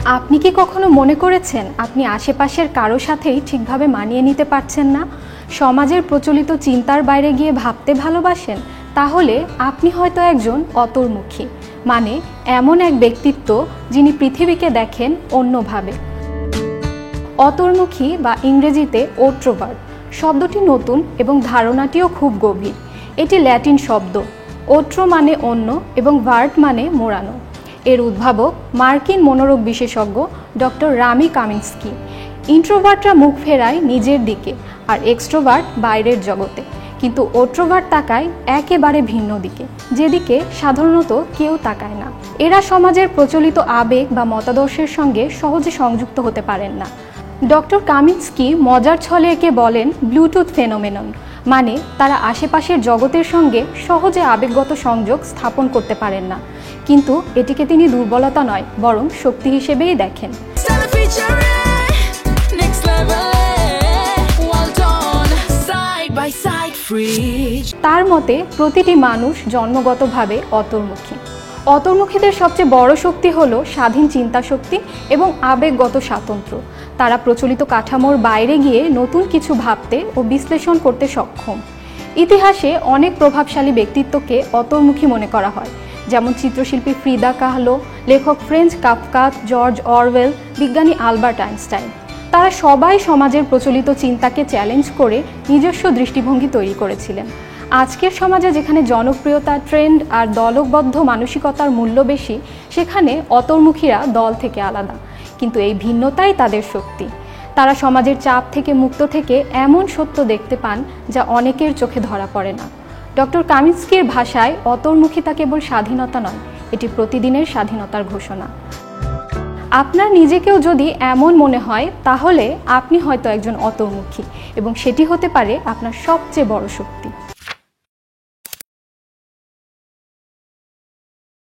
আপনি কি কখনো মনে করেছেন আপনি আশেপাশের কারো সাথেই ঠিকভাবে মানিয়ে নিতে পারছেন না, সমাজের প্রচলিত চিন্তার বাইরে গিয়ে ভাবতে ভালোবাসেন? তাহলে আপনি হয়তো একজন অন্তর্মুখী, মানে এমন এক ব্যক্তিত্ব যিনি পৃথিবীকে দেখেন অন্যভাবে। অন্তর্মুখী বা ইংরেজিতে ওট্রোভার্ট শব্দটি নতুন এবং ধারণাটিও খুব গভীর। এটি ল্যাটিন শব্দ, ওট্রো মানে অন্য এবং ভার্ট মানে মোড়ানো। এর উদ্ভাবক মার্কিন মনোরোগ বিশেষজ্ঞ ডক্টর রামি কামিন্সকি। ইন্ট্রোভার্টরা মুখ ফেরায় নিজের দিকে আর এক্সট্রোভার্ট বাইরের জগতে, কিন্তু ওট্রোভার্ট তাকায় একেবারে ভিন্ন দিকে, যেদিকে সাধারণত কেউ তাকায় না। এরা সমাজের প্রচলিত আবেগ বা মতাদর্শের সঙ্গে সহজে সংযুক্ত হতে পারেন না। ডক্টর কামিন্সকি মজার ছলে একে বলেন ব্লুটুথ ফেনোমেনন, মানে তারা আশেপাশের জগতের সঙ্গে সহজে আবেগগত সংযোগ স্থাপন করতে পারেন না, কিন্তু এটিকে তিনি দুর্বলতা নয় বরং শক্তি হিসেবেই দেখেন। তার মতে প্রতিটি মানুষ জন্মগতভাবে অন্তর্মুখী। অন্তর্মুখীদের সবচেয়ে বড় শক্তি হলো স্বাধীন চিন্তা শক্তি এবং আবেগগত স্বাতন্ত্র্য। তারা প্রচলিত কাঠামোর বাইরে গিয়ে নতুন কিছু ভাবতে ও বিশ্লেষণ করতে সক্ষম। ইতিহাসে অনেক প্রভাবশালী ব্যক্তিত্বকে অন্তর্মুখী মনে করা হয়, যেমন চিত্রশিল্পী ফ্রিদা কাহলো, লেখক ফ্রেঞ্চ কাফকা, জর্জ অরওয়েল, বিজ্ঞানী আলবার্ট আইনস্টাইন। তারা সবাই সমাজের প্রচলিত চিন্তাকে চ্যালেঞ্জ করে নিজস্ব দৃষ্টিভঙ্গি তৈরি করেছিলেন। আজকের সমাজে যেখানে জনপ্রিয়তা, ট্রেন্ড আর দলবদ্ধ মানসিকতার মূল্য বেশি, সেখানে অন্তর্মুখীরা দল থেকে আলাদা, কিন্তু এই ভিন্নতাই তাদের শক্তি। তারা সমাজের চাপ থেকে মুক্ত থেকে এমন সত্য দেখতে পান যা অনেকের চোখে ধরা পড়ে না। ডক্টর কামিন্সকির ভাষায় অন্তর্মুখিতা কেবল স্বাধীনতা নয়, এটি প্রতিদিনের স্বাধীনতার ঘোষণা। আপনার নিজেকেও যদি এমন মনে হয়, তাহলে আপনি হয়তো একজন অন্তর্মুখী, এবং সেটি হতে পারে আপনার সবচেয়ে বড় শক্তি।